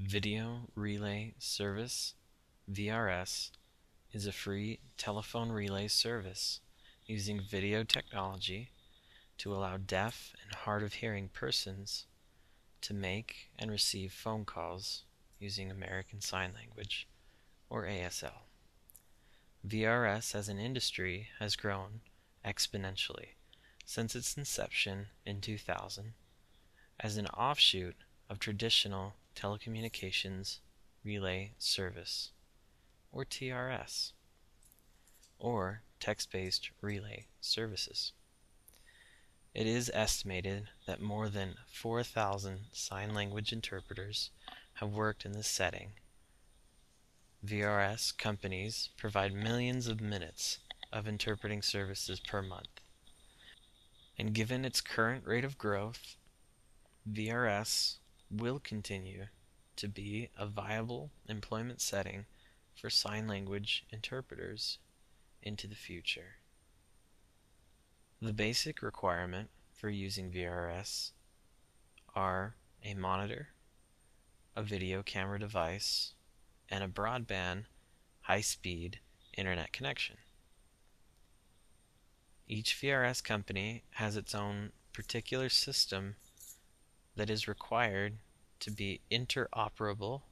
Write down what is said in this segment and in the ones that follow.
Video Relay Service, VRS, is a free telephone relay service using video technology to allow deaf and hard of hearing persons to make and receive phone calls using American Sign Language, or ASL. VRS as an industry has grown exponentially since its inception in 2000 as an offshoot of traditional telecommunications relay service, or TRS, or text-based relay services. It is estimated that more than 4,000 sign language interpreters have worked in this setting. VRS companies provide millions of minutes of interpreting services per month. And given its current rate of growth, VRS will continue to be a viable employment setting for sign language interpreters into the future. The basic requirement for using VRS are a monitor, a video camera device, and a broadband high-speed internet connection. Each VRS company has its own particular system that is required to be interoperable,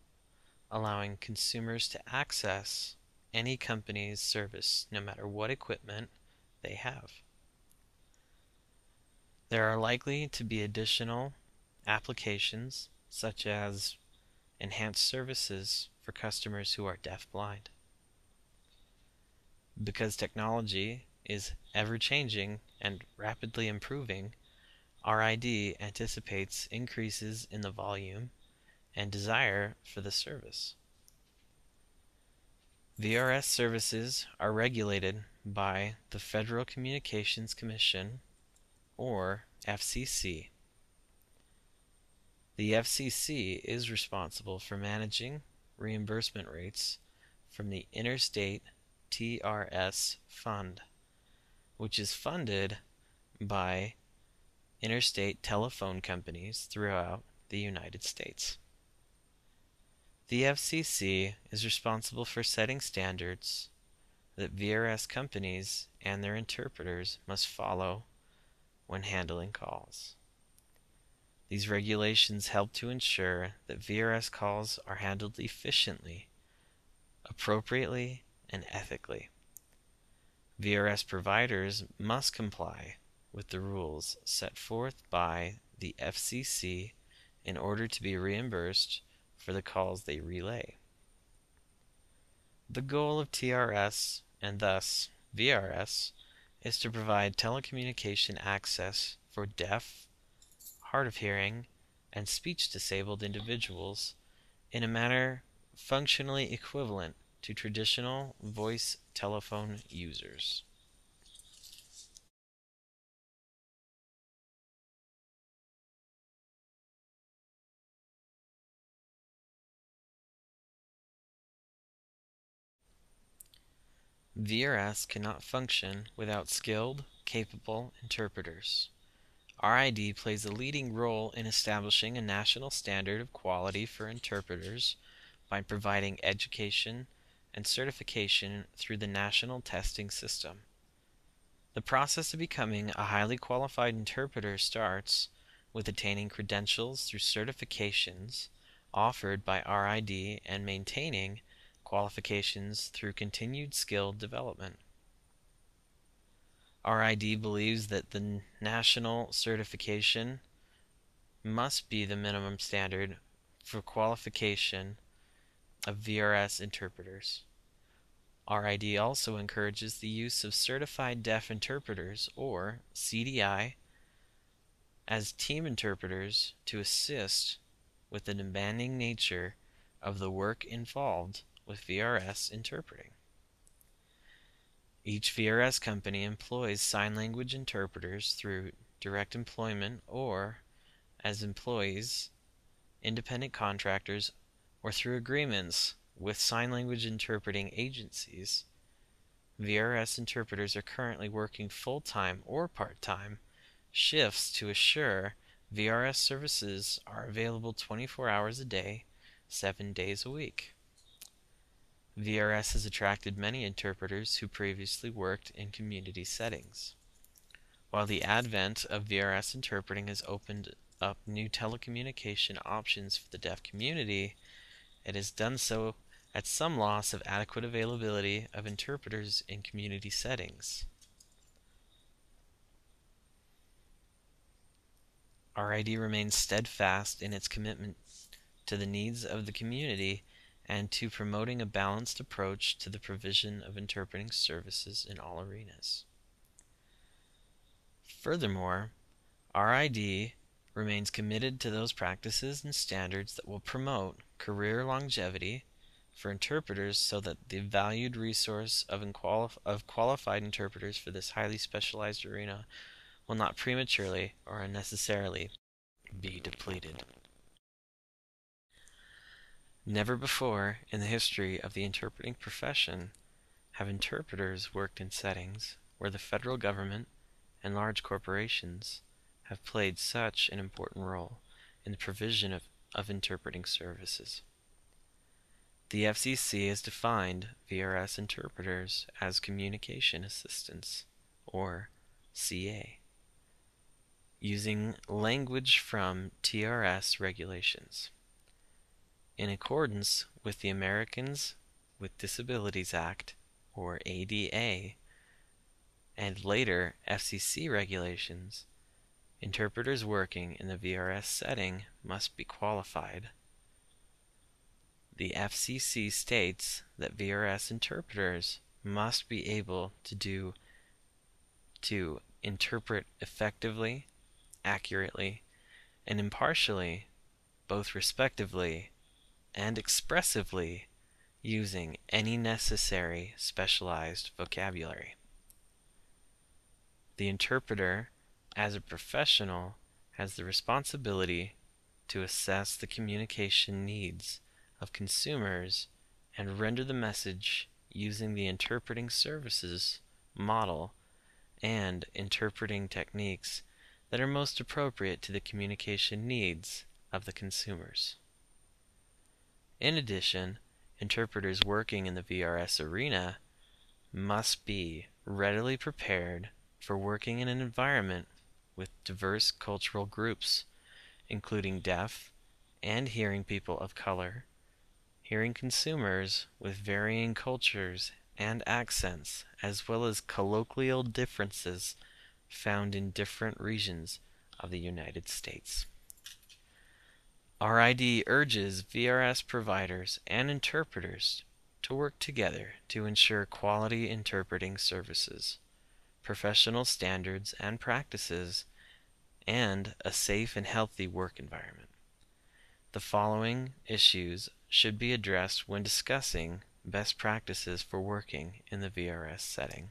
allowing consumers to access any company's service no matter what equipment they have. There are likely to be additional applications such as enhanced services for customers who are deaf-blind. Because technology is ever-changing and rapidly improving, RID anticipates increases in the volume and desire for the service. VRS services are regulated by the Federal Communications Commission, or FCC. The FCC is responsible for managing reimbursement rates from the Interstate TRS Fund, which is funded by interstate telephone companies throughout the United States. The FCC is responsible for setting standards that VRS companies and their interpreters must follow when handling calls. These regulations help to ensure that VRS calls are handled efficiently, appropriately, and ethically. VRS providers must comply with the rules set forth by the FCC in order to be reimbursed for the calls they relay. The goal of TRS, and thus VRS, is to provide telecommunication access for deaf, hard of hearing, and speech-disabled individuals in a manner functionally equivalent to traditional voice telephone users. VRS cannot function without skilled, capable interpreters. RID plays a leading role in establishing a national standard of quality for interpreters by providing education and certification through the national testing system. The process of becoming a highly qualified interpreter starts with attaining credentials through certifications offered by RID and maintaining qualifications through continued skill development. RID believes that the national certification must be the minimum standard for qualification of VRS interpreters. RID also encourages the use of certified deaf interpreters, or CDI, as team interpreters to assist with the demanding nature of the work involved with VRS interpreting. Each VRS company employs sign language interpreters through direct employment or as employees, independent contractors, or through agreements with sign language interpreting agencies. VRS interpreters are currently working full-time or part-time shifts to assure VRS services are available 24 hours a day, 7 days a week. VRS has attracted many interpreters who previously worked in community settings. While the advent of VRS interpreting has opened up new telecommunication options for the deaf community, it has done so at some loss of adequate availability of interpreters in community settings. RID remains steadfast in its commitment to the needs of the community and to promoting a balanced approach to the provision of interpreting services in all arenas. Furthermore, RID remains committed to those practices and standards that will promote career longevity for interpreters so that the valued resource of qualified interpreters for this highly specialized arena will not prematurely or unnecessarily be depleted. Never before in the history of the interpreting profession have interpreters worked in settings where the federal government and large corporations have played such an important role in the provision of interpreting services. The FCC has defined VRS interpreters as communication assistants, or CA, using language from TRS regulations. In accordance with the Americans with Disabilities Act, or ADA, and later FCC regulations, interpreters working in the VRS setting must be qualified. The FCC states that VRS interpreters must be able to interpret effectively, accurately, and impartially, both respectively and expressively, using any necessary specialized vocabulary. The interpreter, as a professional, has the responsibility to assess the communication needs of consumers and render the message using the interpreting services model and interpreting techniques that are most appropriate to the communication needs of the consumers. In addition, interpreters working in the VRS arena must be readily prepared for working in an environment with diverse cultural groups, including deaf and hearing people of color, hearing consumers with varying cultures and accents, as well as colloquial differences found in different regions of the United States. RID urges VRS providers and interpreters to work together to ensure quality interpreting services, professional standards and practices, and a safe and healthy work environment. The following issues should be addressed when discussing best practices for working in the VRS setting.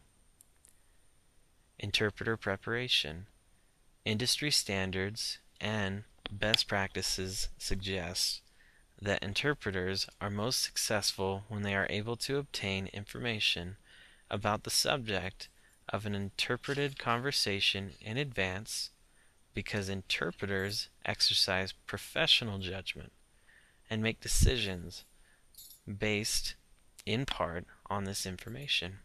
Interpreter preparation. Industry standards and best practices suggest that interpreters are most successful when they are able to obtain information about the subject of an interpreted conversation in advance, because interpreters exercise professional judgment and make decisions based in part on this information.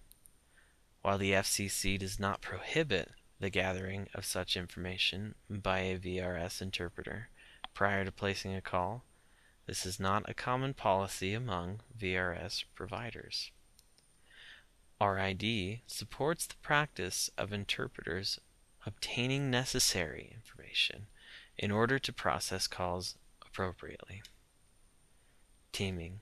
While the FCC does not prohibit the gathering of such information by a VRS interpreter prior to placing a call, this is not a common policy among VRS providers. RID supports the practice of interpreters obtaining necessary information in order to process calls appropriately. Teaming.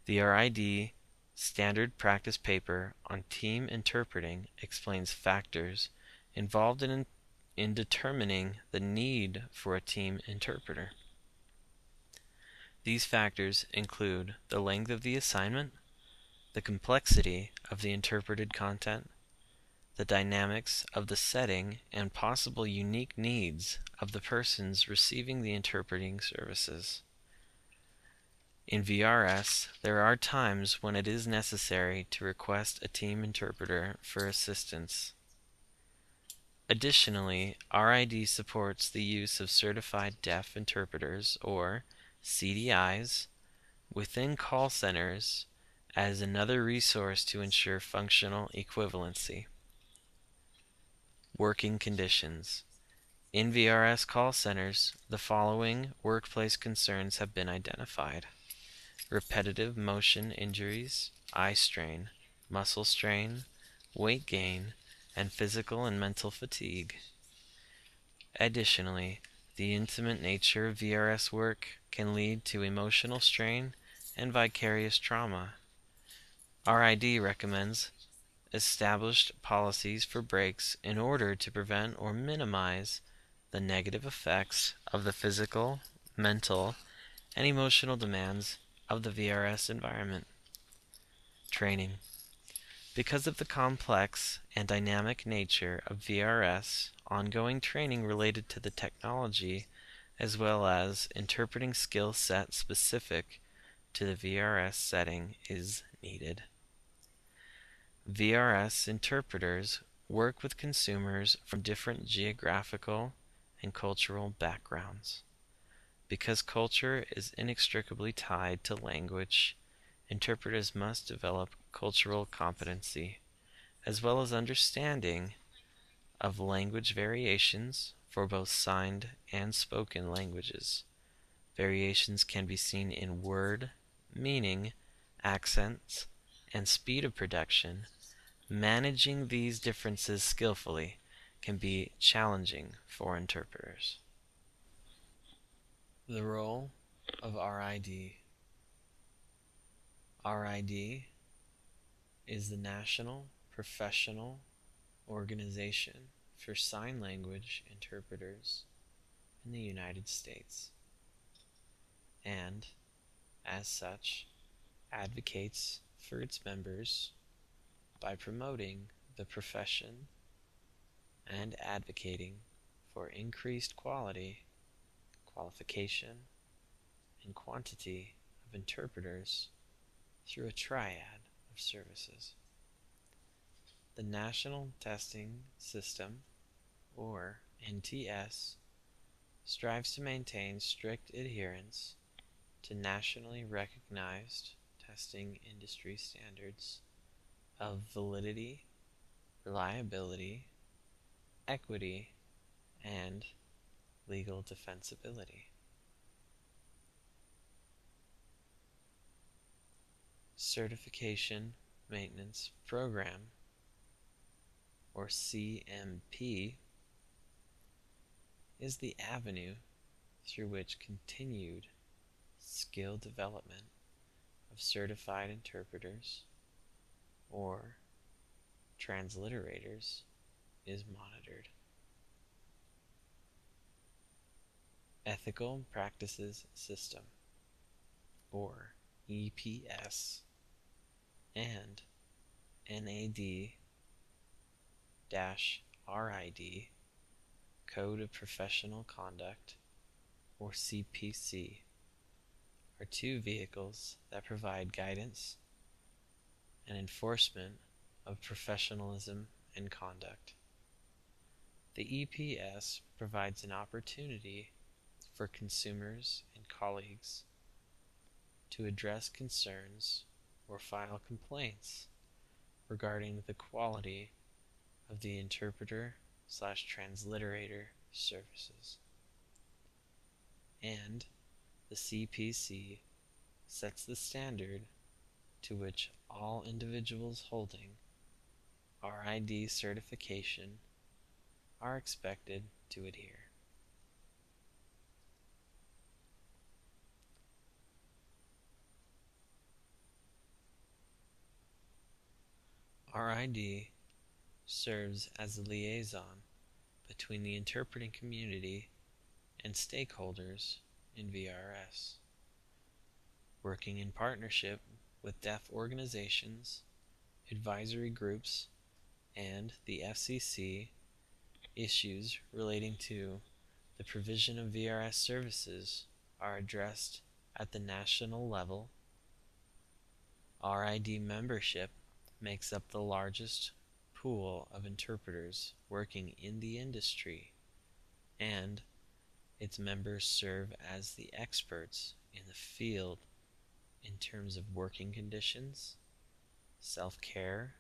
The RID standard practice paper on team interpreting explains factors involved in determining the need for a team interpreter. These factors include the length of the assignment, the complexity of the interpreted content, the dynamics of the setting, and possible unique needs of the persons receiving the interpreting services. In VRS, there are times when it is necessary to request a team interpreter for assistance. Additionally, RID supports the use of certified deaf interpreters, or CDIs, within call centers as another resource to ensure functional equivalency. Working conditions. In VRS call centers, the following workplace concerns have been identified: repetitive motion injuries, eye strain, muscle strain, weight gain, and physical and mental fatigue. Additionally, the intimate nature of VRS work can lead to emotional strain and vicarious trauma. RID recommends established policies for breaks in order to prevent or minimize the negative effects of the physical, mental, and emotional demands of the VRS environment. Training. Because of the complex and dynamic nature of VRS, ongoing training related to the technology as well as interpreting skill set specific to the VRS setting is needed. VRS interpreters work with consumers from different geographical and cultural backgrounds. Because culture is inextricably tied to language, interpreters must develop cultural competency as well as understanding of language variations for both signed and spoken languages. Variations can be seen in word, meaning, accents, and speed of production. Managing these differences skillfully can be challenging for interpreters. The role of RID. RID is the National Professional Organization for Sign Language Interpreters in the United States, and, as such, advocates for its members by promoting the profession and advocating for increased quality, qualification, and quantity of interpreters through a triad of services. The National Testing System, or NTS, strives to maintain strict adherence to nationally recognized testing industry standards of validity, reliability, equity, and legal defensibility. Certification Maintenance Program, or CMP, is the avenue through which continued skill development of certified interpreters or transliterators is monitored. Ethical Practices System, or EPS, and NAD-RID, Code of Professional Conduct, or CPC, are two vehicles that provide guidance and enforcement of professionalism and conduct. The EPS provides an opportunity for consumers and colleagues to address concerns or file complaints regarding the quality of the interpreter/transliterator services. And the CPC sets the standard to which all individuals holding RID certification are expected to adhere. RID serves as a liaison between the interpreting community and stakeholders in VRS, working in partnership with deaf organizations, advisory groups, and the FCC. Issues relating to the provision of VRS services are addressed at the national level. RID membership makes up the largest pool of interpreters working in the industry, and Its members serve as the experts in the field in terms of working conditions, self-care,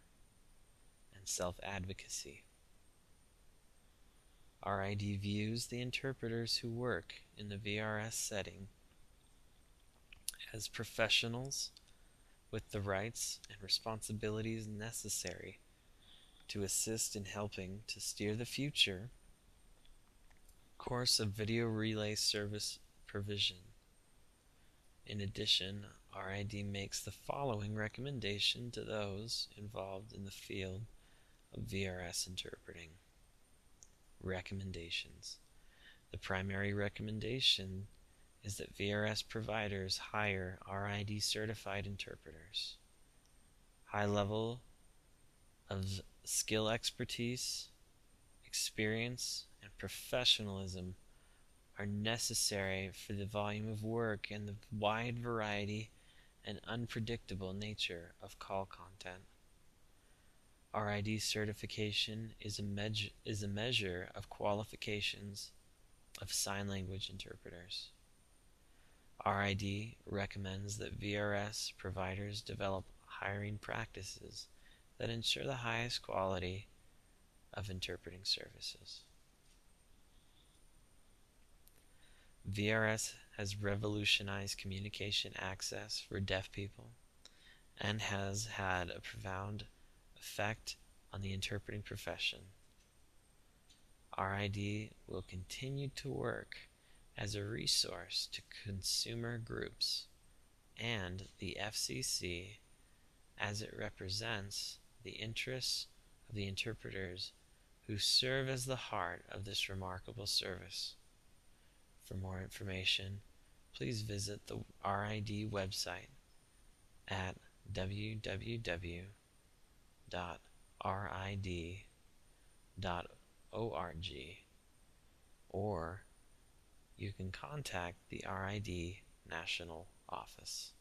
and self-advocacy. RID views the interpreters who work in the VRS setting as professionals with the rights and responsibilities necessary to assist in helping to steer the future course of video relay service provision. In addition, RID makes the following recommendation to those involved in the field of VRS interpreting. Recommendations. The primary recommendation is that VRS providers hire RID certified interpreters. High level of skill expertise, experience, and professionalism are necessary for the volume of work and the wide variety and unpredictable nature of call content. RID certification is a measure of qualifications of sign language interpreters. RID recommends that VRS providers develop hiring practices that ensure the highest quality of interpreting services. VRS has revolutionized communication access for deaf people and has had a profound effect on the interpreting profession. RID will continue to work as a resource to consumer groups and the FCC as it represents the interests of the interpreters who serve as the heart of this remarkable service. For more information, please visit the RID website at www.rid.org, or you can contact the RID National Office.